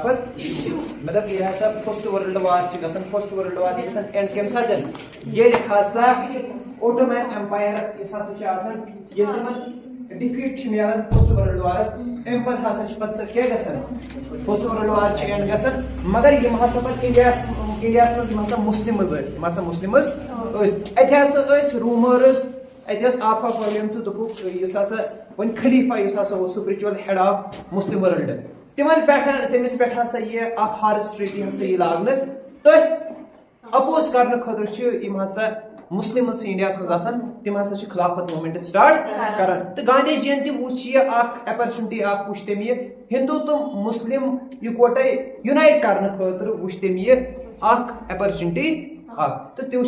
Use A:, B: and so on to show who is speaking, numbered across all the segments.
A: खिलाफत मतलब ये हसा फर्स्ट वर्ल्ड वार च गसन फर्स्ट वर्ल्ड वार च गसन एंड केम साजन ये हसा ओटोमन एम्पायर इस हसा च आसन ये तमन डिफीट च मिलन फर्स्ट वर्ल्ड वारस एम पर हसा च पत के गसन फर्स्ट वर्ल्ड वार च एंड गसन मगर ये हसा पत इंडिया मसा मुस्लिम्स अत हसा रूमर्स अत आफा फैलियम दोपुक इस हसा वन खलीफा इस हसा वो spiritual head of Muslim world तिमन पे तमिस पे हसा ये अफ हार्स ट्रीटी हसा ये लागन तो अपोज करने खतर हसा मुस्लिम इंडिया मज तिम हसा खिलाफत मूवमेंट स्टार्ट करान तो गांधी जी तम वो अपॉर्चुनिटी वो तम हिंदू तो मुस्लिम इकवटे यूनाइट करने खतर वो तम अपॉर्चुनिटी तो तह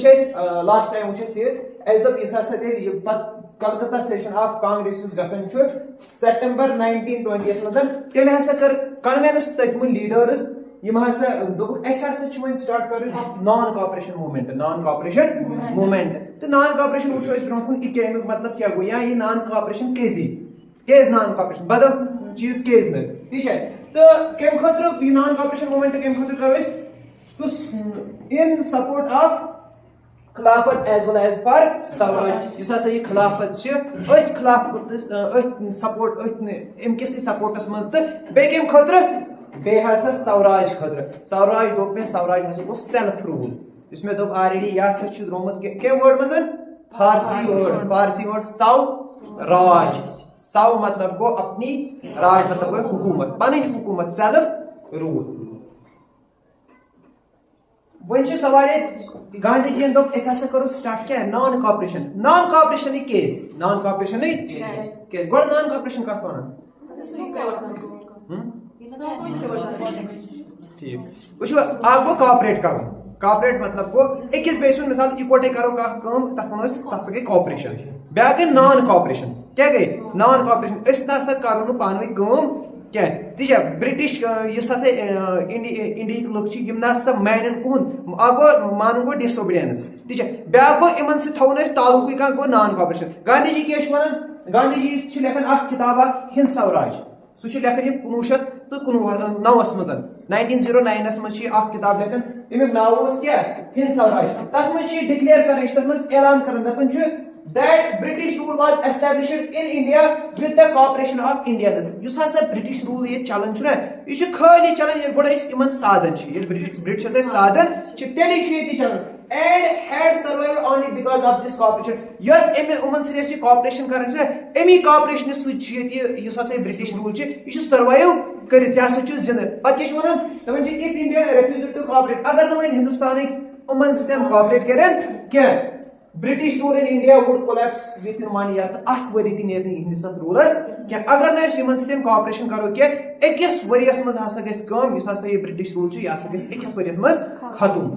A: लास्ट टाइम वो कलकत्ता सेशन ऑफ कांग्रेस गसन सितंबर 1920 मज तम हसा कर कन्वेंस तम लीडर्स यम हसा वन स्टार्ट कर नॉन कॉपरेशन मूवमेंट तो नॉन कॉपरेशन वो ब्रोह इकैमिक मतलब क्या गो या ये नॉन कॉपरेशन केज नॉन कॉपरेशन बदल चीज केज न ठीक है तो कम खतर नॉन कॉपरेशन मूवमेंट कम खतर करो in support of Khilafat as well as for Swaraj इस हसा ये खिलाफत खिलाफत सपोर्ट अमकिस सपोर्टस मज तो बे कम खतर बे हसा स्वराज खतर स्वराज दोप मे स्वराज हसा गो सेल्फ रूल इस मे दोप ऑलरेडी यह हसा द्रोमुत के वर्ड मज फारसी वर्ड स्वराज सव मतलब गो अपनी राज मतलब गो हुकूमत पन हुकूमत सेल्फ रूल वन सवाल गांधी जी दोप करो स्टार्ट क्या non cooperation case non cooperation case go non cooperation कत वन ठीक वो गो कॉपरेट कर कॉपरेट मतलब गो अकिस बेस मिसाल इकवटे करो तथ वो सह गई कॉपरेशन ब्या गई नॉन कॉपरेशन क्या गई नॉन कॉपरेशन ना करो पान क्या तीजा ब्रिटिश इस इंडिया लुक ना मानन कहन गो मान गो डिसोबीडियंस तीजा ब्या गो इन थवन तालुक गो नॉन कॉपरेशन गांधी जी क्या वन गांधी जी लेखन किताब हिंद स्वराज सह लेखन यह 1909 मज 1909 मज किताब लेखन तमिक नाव क्या हिंद स्वराज तथ मज डिक्लेयर कर तथ मज ऐलान कर दपान that British rule was established in India with the cooperation of Indians use हसा British rule ये चलन छुना ये खाली चलन ये गोड़ा इमन साधन ये British हसा साधन तेली ये चलन and had survived only because of this cooperation यस एम उमन से cooperation करन छुना एमी cooperation सु युस हसा British rule ये survive करित या सु जिंद पत के वनन तमन if India refused to cooperate अगर न हिंदुस्तान उमन से cooperate करन क्या British rule in India would collapse within 1 year. तो 8 वरी ती नेत हिंदुस्तान रूलस क्या अगर न यमन से कॉपरेशन करो क्या एकस वरियस मज हसा गस कम युस हसा ये ब्रिटिश रूल छु हसा गस एकस वरियस मज खत्म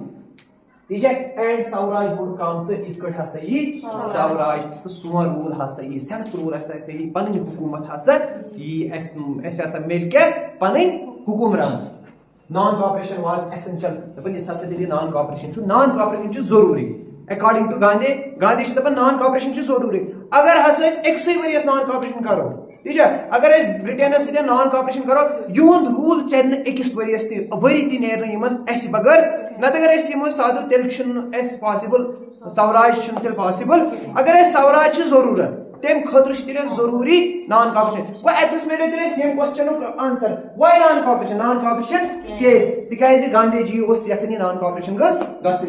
A: ठीक है एंड स्वराज वुड कम तो इत कट हसा ये स्वराज तो सोन रूल हसा ये सेल्फ रूल हसा ये पन हुकूमत हसा ये एस हसा मिल के पन हुकुमरान नॉन कॉपरेशन वाज एसेंशियल दपन इस हसा दिली नॉन कॉपरेशन छु जरूरी अकॉर्डिंग टू गांधी दपान नॉन कॉपरेशन जरूरी अगर हसा एक वरियस नॉन कॉपरेशन करो ठीक है अगर ब्रिटेन सत नॉन कॉपरेशन करो युंद रूल चल अकिस वरियस वरी ती नेर बगैर नत अगर साधु तेल पॉसिबल स्वराज तेल पॉसिबल अगर स्वराज जरूरत तम खतर जरूरी नॉन कॉपरेशन गो अतस मिले तेल same question answer why non cooperation केस तिकाज गांधी जी यसन नॉन कॉपरेशन गस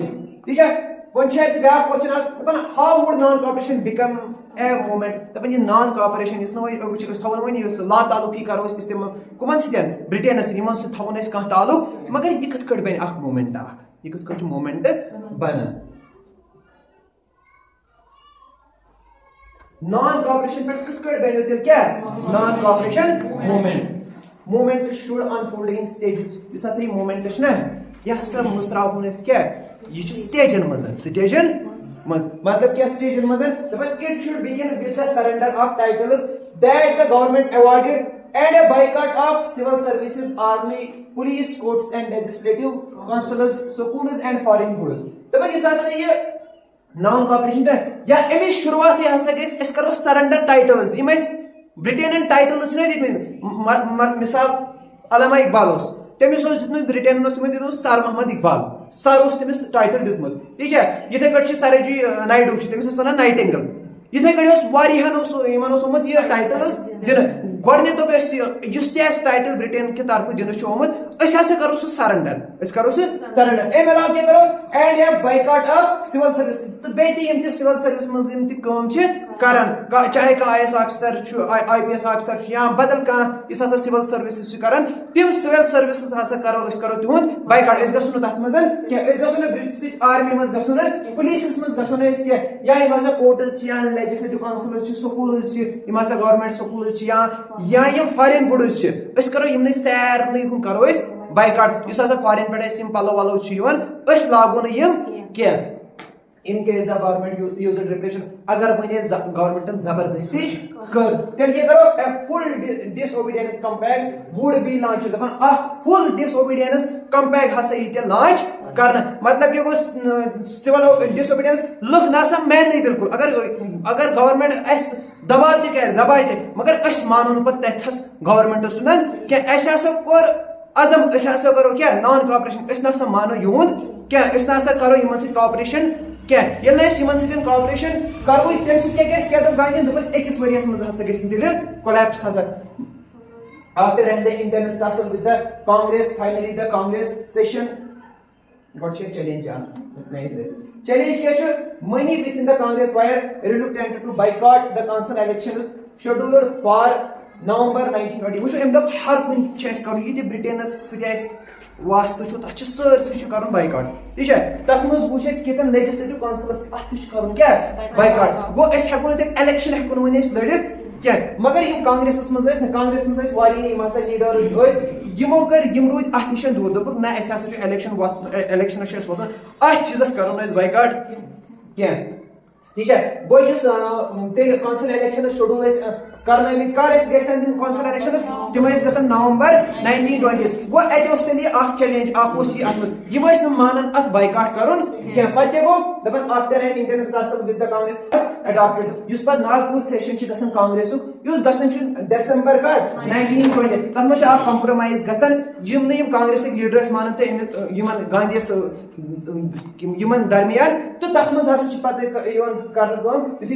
A: ठीक है वन ब्या question how would non cooperation become a movement दपान ये नॉन कॉपरेशन थवन वन ला तालुक करो तम कमन सतन ब्रिटेन सत थवन कह तालुक मगर यह कत कट बन मूवमेंट यह कत मूवमेंट बन नॉन कॉपरेशन पे कत कट बन तेल क्या non cooperation movement should unfold in stages इस हसा मूवमेंट ना यह हसा मुस्त्रावन क्या यह स्टेजन मज मतलब क्या स्टेजन मज it should begin with the surrender of titles that the government awarded and a boycott of civil services army police courts and legislative councils schools and foreign goods दपन इस हसा ये नॉन कॉपरेशन या अमी शुरुआत ये हसा गई अस करो सरेंडर टाइटल्स यम ब्रिटेन टाइटल्स न दित मिसाल अल्लामा इकबाल तमिस ब्रिटेन तमिस सर मोहम्मद इकबाल सर तमिस टाइटल दितमुत ठीक है इथे पे सरोजी नायडू तमिस वन नाइटिंगेल इथे पे यह टाइटल दिन गोडने दोप टाइटल ब्रिटेन के तरफ दिन करो सह सरेंडर करो सरेंडर अमे अलाव क्या करो एंड या बाइकआउट ऑफ सिविल सर्विस तो बेहतर सिविल सर्विस मज करान चाहे कह IAS ऑफिसर IPS ऑफिसर या बदल कह सिविल सर्विस करान तम सिविल सर्विस करो तिहुंद बाइकआउट गो तथ मज गो ब्रिटिश आर्मी मज गो पुलिस मज गो या कोर्टस या legislative council school government school या फॉरेन गुड्स करो यम सारे करो बाइकआउट फॉरेन पे पलो वलो लागो ना in case the government use repression अगर वने गवर्नमेंट जबरदस्ती कर तेल क्या करो full disobedience compact would be launch दपन फुल डिसओबीडियंस कंपैक्ट हसा ये लॉन्च करना मतलब ये सिविल डिसओबीडियंस लुक ना मैन नहीं बिल्कुल अगर गवर्नमेंट अस दबाव दबाए मगर अस मानो पे तथस गवर्नमेंट सुनन क्या कोर अजम करो क्या नॉन कॉपरेशन ना मानो यून क्या ना करो इन कॉपरेशन क्या कॉपरेशन करो तम गांधी अकिस वरियस मज collapse after and the intense tussle with the Congress finally the Congress session got challenge challenge क्या many within the Congress were reluctant to boycott the council elections scheduled for November 1920 वो अम दप हर कुन करो ये ब्रिटेनस वास्तु तथ सरसी कर बाइकआउट ठीक है तथ मज वो कितन लेजिस्लेटिव काउंसिलस अत क्या बाइकआउट गो हेको इलेक्शन हेको वन लड़ित क्या मगर कांग्रेस मज लीडर यमो कर रूद अत निश दूर दोप ना इलेक्शन वोतन अत चीजस करो बाइकआउट क्या ठीक है गो तेल काउंसिल इलेक्शन शेड्यूल कर काउंसिल इलेक्शन तम नवंबर 1920 गो तेल चैलेंज मानन अत बाइकआउट कर गो दपन after and intense tussle with the Congress adopted पे नागपुर सेशन कांग्रेस दिसंबर का 1920 तथ मे कंप्रोमाइज गम कांग्रेस लीडर्स मानन तो गांधी दरमियान तो तथ मज कर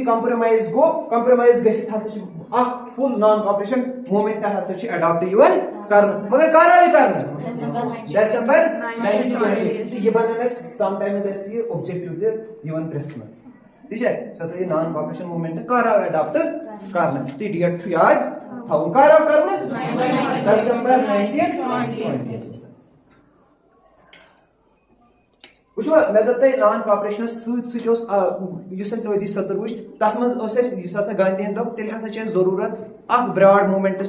A: कंप्रोमाइज गो कंप्रोमाइज गो full non cooperation movement adopt कर मगर कर दिसंबर 1920 ये बनन समटाइम्स ये ऑब्जेक्टिव प्रेस में ठीक है सो नॉन कॉपरेशन मूवमेंट कर अडॉप्ट करना डेट याद थवन कर दिसंबर 1920 वो मे दप नॉन कॉपरेशन सदी सदर वो तथ मज गांधी दोप तेल हसा जरूरत ब्रॉड मूवमेंट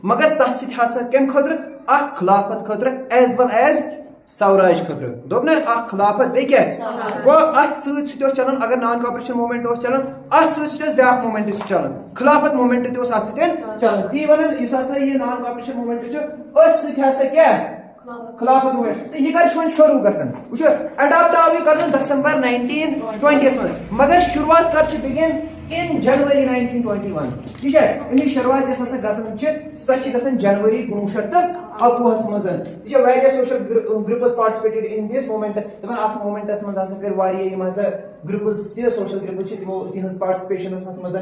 A: मगर तथ कम खुद खिलाफत खुद एज वेल एज स्वराज खुद दोप ना खिलाफत बे क्या गो अत चलान अगर नॉन कॉपरेशन मूवमेंट चलान अत ब्या मूवमेंट चलान खिलाफत मूवमेंट चलान ती वन ये नॉन कॉपरेशन मूवमेंट अत क्या खिलाफत मूवमेंट तो ये कर शुरू वो अडॉप्ट आव कर दिसंबर 1920 मज मगर शुरुआत कर बिगिन इन जनवरी 1921 ठीक है इन शुरुआत गसन जनवरी 1911 मज यह social groups participated in this movement दपन अत मूवमेंटस मज कर ग्रुप्स सोशल ग्रुप्स तिहज पार्टिसिपेशन मज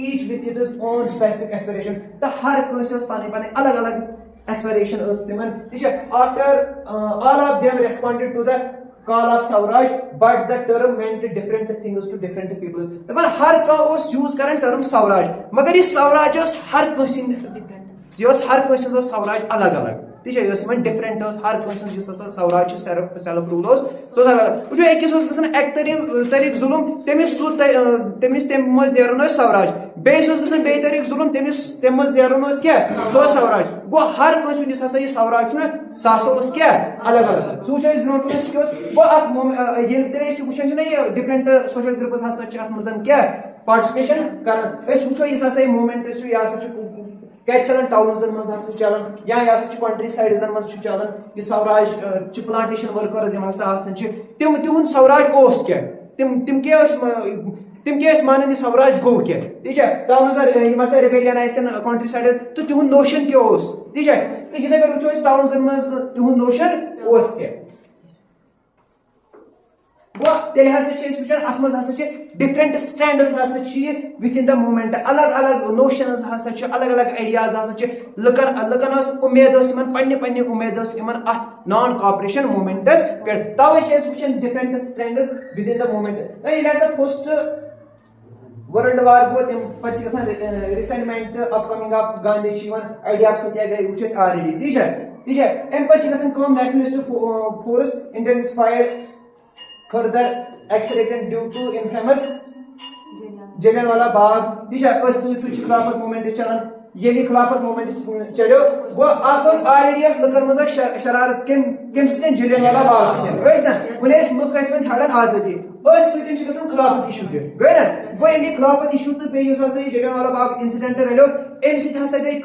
A: each with its own specific aspiration तो हर पन अलग अलग aspiration after all of them responded to the call of Swaraj but the term meant different things to different peoples मतलब हर का यूज कर term Swaraj मगर ये Swaraj हर कस Swaraj अलग अलग ठीक है डिफरेंट हर कस Swaraj सेल्फ रूल तो अकिस एक तरीक जुलुम तमिस मज नेरन Swaraj बेस तरीक जुलुम तम मज नेरन क्या सो Swaraj गो हर कस ये Swaraj सो क्या अलग अलग सो वो डिफरेंट सोशल ग्रुप्स अत क्या पार्टिसिपेशन कर वो मूवमेंट क्या चलान टाउन मज चलान या कंट्री साइड मज चलान ये Swaraj प्लांटेशन वर्कर्स तिहद Swaraj क्या तिम क्या तिम क्या मान स्वराज गो क्या ठीक है टाउन रिबेलियन कंट्री साइड तो तिहुंद नोशन क्या ठीक है तो ये वो टाउन मज तिहुंद नोशन क्या वो तेल अत मज different standards within the movement अलग अलग नोशंस अलग अलग आइडियाज लुकन उम्मीद पन्ने उम्मीद नॉन कॉपरेशन मूवमेंट्स पे तवे different standards within the movement ये फर्स्ट वर्ल्ड वार गो तम पे resentment upcoming of Gandhi idea वो ऑलरेडी ठीक है अम पे nationalist force intensified further accelerated due to infamous Jallianwala Bagh ठीक है खिलाफत मूवमेंट चलान ये खिलाफत मूवमेंट चलो वो ऑलरेडी लुकन मज शरारत कम जलियांवाला बाग मुल्क ठान आजादी खिलाफत इशू गई ना वो ये खिलाफत इशू तो पे जलियांवाला बाग इंसिडेंट रलो अम गई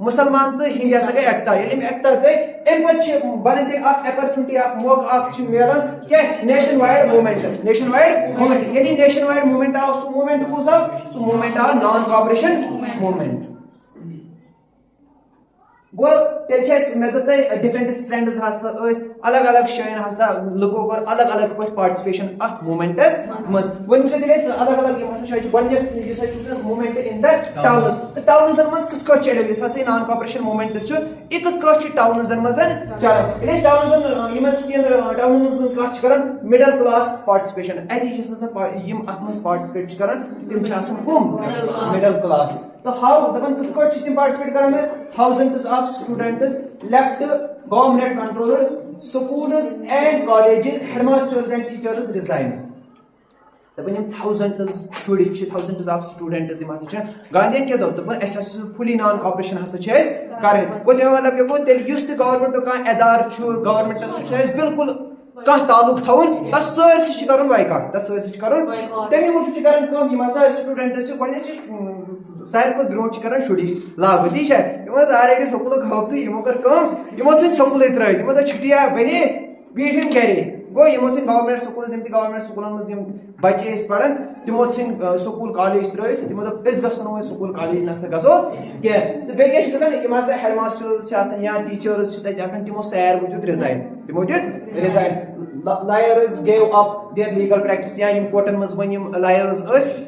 A: मुसलमान तो हिंद गई एकता एकता गई अम पे बन अपॉर्चुनिटी मौका मिलान क्या नेशन वाइड मूवमेंट ये नेशन वाइड मूवमेंट आव सह मूवमेंट आव नॉन कॉपरेशन मूवमेंट गो मे दोप डिफरेंट स्ट्रेंड्स अलग अलग शायन लुको कर अलग अलग पे पार्टिसिपेशन अ मूवमेंट्स मज वो अलग अलग मूवमेंट इन द टाउन्स तो टाउन्स मज कत चलो नॉन कॉपरेशन मूवमेंट यह कत टाउन्स मज चलान टाउन कर मिडल क्लास पार्टिसिपेशन अत पार्टिसिपेट कर तम मिडल क्लास तो हाउ दपन कत तम पार्टिसिपेट कर thousands of students left government controlled schools and colleges headmasters and teachers resigned दपन thousands thousands of students Gandhi क्या दोप फुली नॉन कॉपरेशन कर मतलब ये गो तेल गवर्नमेंट कह इदार गवर्नमेंट बिल्कुल कह ताल्लुक थवन तथ सरसी कर बाइकआउट तमें मूजूब कर स्टूडेंट सारे खुद ब्रो कर शुड़ी लागू ठीक है ऑलरेडी स्कूल खब तो कर स्कूल त्रो छुट्टियां बने बीठम गर गो गवर्नमेंट स्कूल मज बच्चे पढ़ान तमो स्कूल कॉलेज त्रो तमो गो स्कूल कॉलेज नसा गो कह बेस हेड मास्टर्स या टीचर्स तमो सैर वो रिजाइन तमो resign lawyers gave up their legal practice या कोर्टन मज वन लायर्स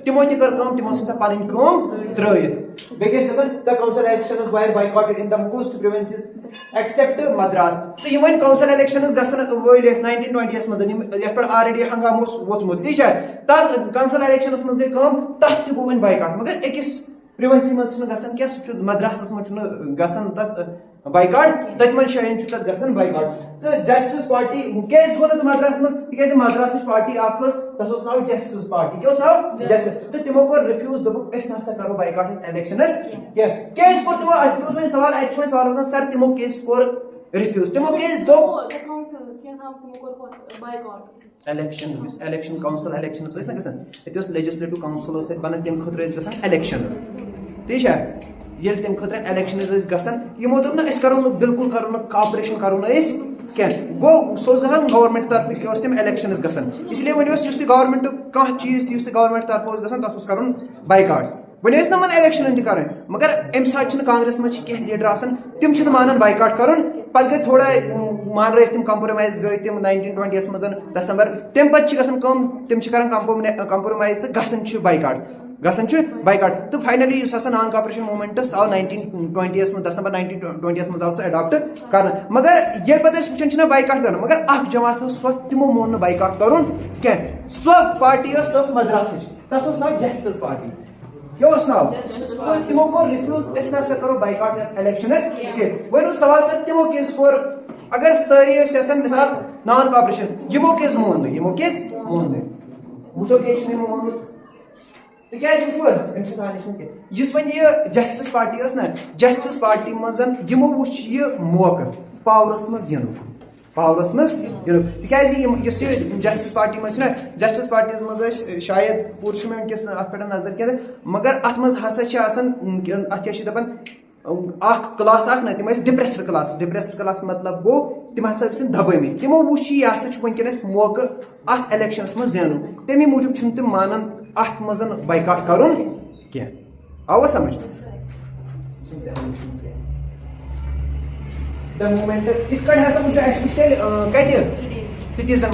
A: तमो कर तमो पन त्रित बेस the council elections were boycotted in the most provinces except Madras तो इन काउंसिल इलेक्शंस वल 1920 मज पे ऑलरेडी हंगाम वोतमुत ठीक है तथ काउंसिल इलेक्शंस मज गई तथ तह गो बायकॉट मगर अकिस प्रिवेंसी मज क्या मद्रास मज तथ बायकॉट तथ मन शायन तथ बायकॉट तो जस्टिस पार्टी क्या गो मद्रास मज तक मद्रास पार्टी तथ नाव जस्टिस पार्टी क्या नाव जस्टिस तो तमो कोर रिफ्यूज दोप ना करो बायकॉट इलेक्शंस क्या तमो सवाल सर तमो कोर रिफ्यूज तमो क्या इलेक्शन काउंसिल इलेक्शन ये लेजिस्लेटिव काउंसिल बन तम खुद इलेक्शंस ठीक है ये तम खुद इलेक्शन गो दोप ना करो बिल्कुल करो कॉपरेशन करो क्या गो सो गवर्नमेंट तरफ क्या तम इलेक्शन इसलिए वन गवर्नमेंट कह चीज तथ गवर्नमेंट तरफ तथ कर बायकॉट वन नमन इलेक्शन कर मगर अम सात कांग्रेस मज कह लीडर तम मानन बायकॉट कर पे गई थोड़ा मान रहे तम कंप्रोमाइज गई तम 1920 मज दिसंबर तम पे तम कंप्रोमाइज तो बायकॉट तो फाइनली नॉन कॉपरेशन मूवमेंट आव 1920 दिसंबर 1920 मज आव अडॉप्ट कर मगर ये पे वो बायकॉट कर मगर अख जमात सो तमो मोन बायकॉट कर क्या सो पार्टी मद्रास तथ नाव जस्टिस पार्टी क्या नाव तमो को रिफ्यूज ना करो बायकॉट इलेक्शंस वो सवाल तमो किस कोर अगर सारी मिसाल नॉन कॉपरेशन यमो किस मोन वो मोन इस वन ये जस्टिस पार्टी ना जस्टिस पार्टी मज यमो वो मौका पावरस मज तिस जस्टिस पार्टी मज जस्टिस पार्टी मज शायद पूर में वनकस अत पे नजर क्या मगर अत मज हसा अत क्या दपान क्लास ना तम डिप्रेस्ड क्लास मतलब गो तम हसा दबामत तमो वो वनकस मौका अत इलेक्शनस मज जेन तमे मूजूब तम मानन अथ मज बाइकाट करुन क्या आवा समझ द मोमेंट इत कट हसा मुझे एस तेल कत सिटीजन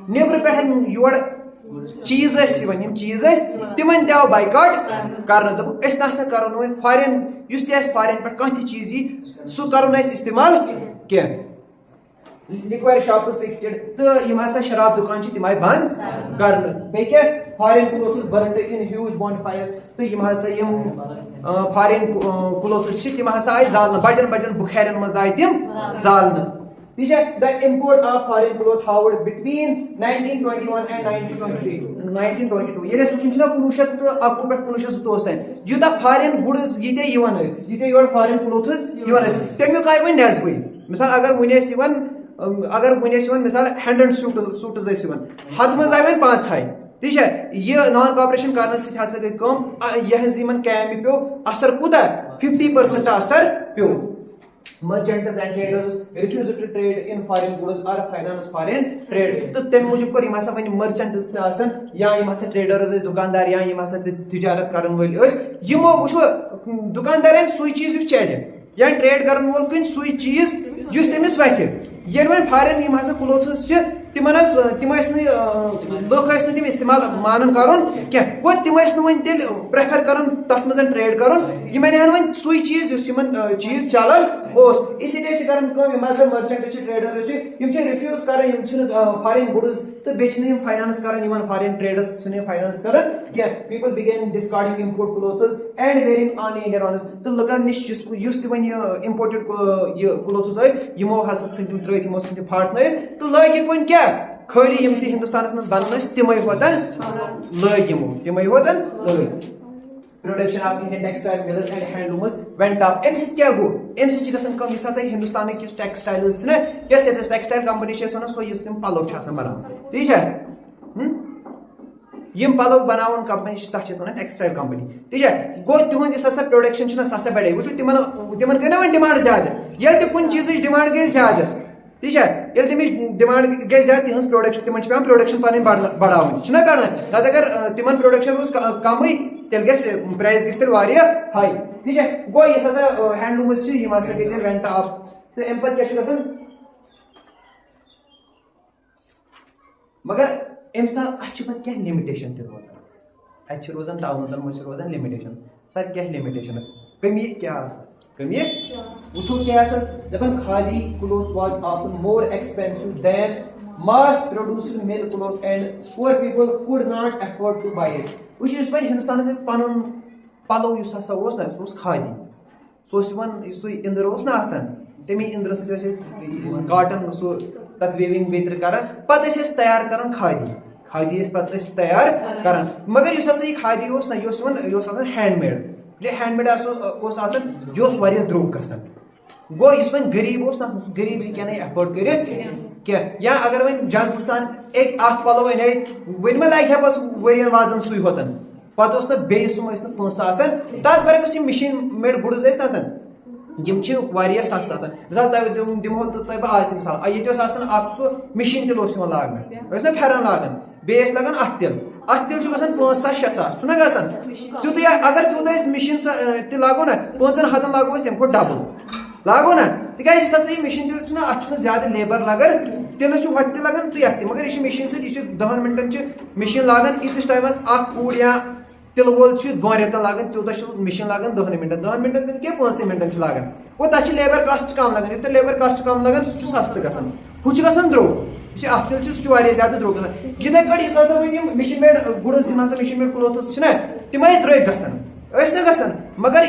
A: नेबर पे योर चीज चीज तिमन तव बाइकाट कर दोप करो फॉरेन फॉरेन पे कह चीज यी सह करो इस्तेमाल क्या लिक्वर शॉप्स तो यम हसा शराब दुकान तिम आय बंद कर बे क्या foreign clothes burned in huge bonfires तो यम हसा फॉरेन क्लोथ्स तिम हसा आय जालन बजन बजन बुखारन मज आय तिम जालन ठीक है the import of foreign cloth हाउड between 1921 and 1922 ये सुन छना 1911 पे 1927 तन युता फॉरेन गुड्स यते यवन यते योर फॉरेन क्लोथ्स यवन तमिक आय वन नजबी मिसाल अगर वनेस यवन मिसाल 100 सूट्स यवन हत मज आय वन 5 हाय ठीक है ये नॉन कॉपरेशन करने से गई कम यह कैम पे असर कूदा 50% असर पे merchants and traders refuse to trade in foreign goods or finance foreign trade तो तम मूजूब कर हसा वन मर्चेंट्स आसन या हसा ट्रेडर्स दुकानदार या हसा तिजारत करन वल यमो वो दुकानदार सुई चीज चल या ट्रेड करन वोल कन सुई चीज तमिस वथ ये फॉरेन यम हसा क्लोथ्स तिम लुक तिम इस्तेमाल मानन कर क्या तिम तेल प्रेफर कर तथ मज ट्रेड कर वन सुई चीज चीज चलान इसलिए मर्चेंट ट्रेडर रिफ्यूज कर फॉरेन गुड्स तो बे फाइनेंस कर फॉरेन ट्रेडर्स फाइनेंस कर people began discarding import clothes and wearing on Indian ones तो लुकन निश इम्पोर्टेड क्लोथ्स यमो हसा त्र फाटन तो लगिक वन क्या खाली हिंदुस्तान मज बन तम लग होतन production of Indian textile mills and handlooms went up अम क्या गो अम सम हिंदुस्तान टेक्सटाइल्स यस टेक्सटाइल कंपनी सो पलो बनान ठीक है यम पलो बनावन कंपनी तथ टेक्सटाइल कंपनी ठीक है गो तुहद प्रोडक्शन सह बढ़े वो तिमन गई ना डिमांड ज्यादा ये कुछ चीज डिमांड गई ज्यादा ठीक है ये तमिस डिमांड गई ज्यादा तिहज प्रोडक्शन तिमन पे प्रोडक्शन पन बढ़ावन बढ़ान अगर तिमन प्रोडक्शन रोज कम तेल प्राइस गल हाई ठीक है गो इस हैंडलूम्स गई रेंट अप तो अम पे क्या मगर क्या लिमिटेशन रोजान रोजान टाउन मज रोजान लिमिटेशन सर क्या लिमिटेशन कमी क्या कमी वो क्या दपान khadi cloth was often more expensive than mass produced mill cloth and poor people could not afford to buy it वो हिंदुस्तान पन पलो ना खादी सो इंदर तमी इंदर सत काटन सो तथ वेविंग बेतर कर पे तैयार कर खादी खादी पे तैयार कर मगर यह खादी ना हैंडमेड हैंडमेड यह द्रोग गसान गो इस गरीब गरीब हे अफोर्ड कर या अगर वन जज्ब सान एक पलो अने वन लगे वरियन वादन सुई होतन पे बे पंस तथ बरकस मशीन मेड गुड्स सस्त मिसाल दिमो तुम आज मिसाल ये मशीन तिल लाग ना फेरन लागन बे लगन अत तिल गसान 5,000-6,000 छुना गसान तुत अगर तूत मशीन ति लागो ना 5 हतन लागो तम खो डबल लागो ना तिक मशीन तिल अत ज्यादा लेबर लगन तिल हत लगन तो ये मगर यह मशीन सह 10 मिनटन मशीन लागन इतिस टाइमस कूड़ या तिल वोल 2 रेतन लागन तूत मशीन लागन 10 मिनटन क्या 5 मिनटन लागन वो तक लेबर कास्ट कम लगन ये लेबर कास्ट कम लगन सह सस्त गसान हु गसान द्रोग अत तिल ज्यादा द्रोग इथे कट machine made goods machine made clothes तिम द्रोग गसान मगर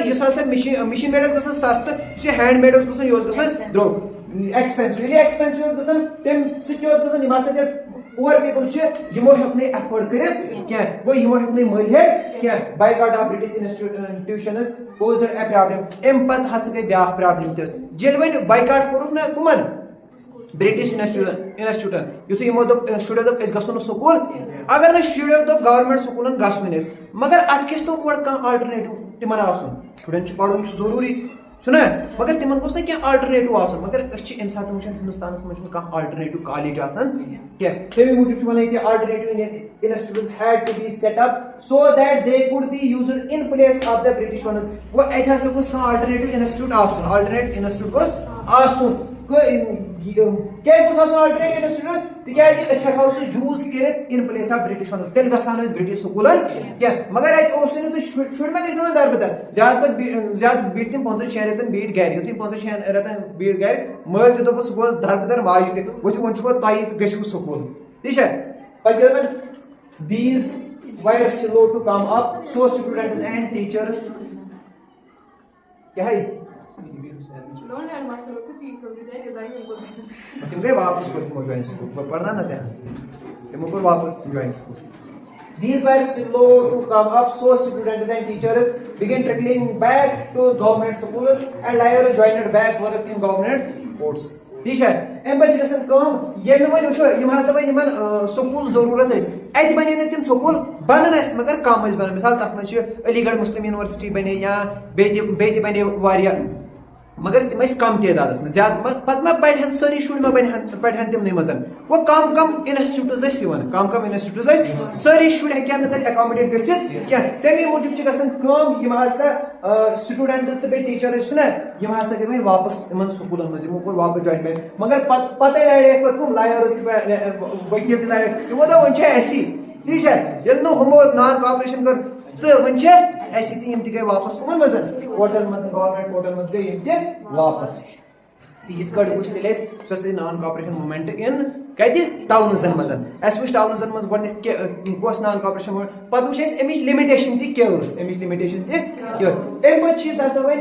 A: मशीन मेड गसान सस्त हैंड मेड गसान द्रोग एक्सपेंसिव गसान तम सह पुअर पीपल यमो हेक् अफोर्ड कर गो यमो हेक् मल क्या boycott of British institutions posed a problem अम पे हस गई ब्या प्रॉब्लम ये वन बाइकआउट कोरुक ना कमन ब्रिटिश इंस्टीट्यूटन युथ यमो शुरो गो स्कूल अगर ना शुरो गवर्नमेंट स्कूलन गसन मगर अत तो और कह आल्टरनेटिव तिमन आसन शुरन पढ़न जरूरी सुना मगर तिमन गोस ना क्या अल्टरनेटिव आसन मगर अम सात हिंदुस्तान मज अल्टरनेटिव कॉलेज क्या तमी मूजूब one alternative institute had to be set up so that they could be used in place of the British ones वो अत गोस अल्टरनेटिव इंस्टीट्यूट आसन अल्टरनेट इंस्टीट्यूट गोस आसन क्या अल्टरनेटिव इंस्टीट्यूट तिकाज हेको सह यूज कर in place of British ones तेल गसान ब्रिटिश स्कूलन क्या मगर अत शुर मे गई दरबदर ज्यादा बीट तम 5-6 रेतन बीट गर यु 5-6 रेतन बीट गर मल तह दोपस गो दरबदर माज वो गो तुम गो स्कूल ठीक these were slow to come up so students and teachers क्या है तुम गए वापस ज्वाइन स्कूल पढ़ना ना तुम वापस join school These were slow to come up, so students and teachers began trickling back to government schools and later joined back work in government posts. ठीक है एम बच गसन कम ये वन वुचो यम हसा वन यमन स्कूल जरूरत अत बने न तिम स्कूल बनन मगर कम बन मिसाल तथ मन अलीगढ़ मुस्लिम यूनिवर्सिटी बने या बे बने वारिया मगर तिम कम तादाद में ज्यादा पे पढ़न सारी शुर पढ़न तिमन मज वो कम कम इंस्टीट्यूट कम इंस्टीट्यूट सारी शुर हेकन तक एकोमोडेट क्या तमी मूजूब गम हसा स्टूडेंट्स तो टीचर्स यम हसा गई वो वापस इन स्कूल मज कोर वापस ज्वाइन मगर पते लड़े कम लायर्स वकील लड़े तमो दोप ठीक है ये हमो नॉन कॉपरेशन कर तो वन तम गई वापस कमन मज होटल मज गवर्नमेंट होटल मज गई वापस यह वो नॉन कॉपरेशन मूवमेंट इन कत टाउनन मज वो टाउनन मज गोस नॉन कॉपरेशन पे वो लिमिटेशन तमिश लिमिटेशन तम पे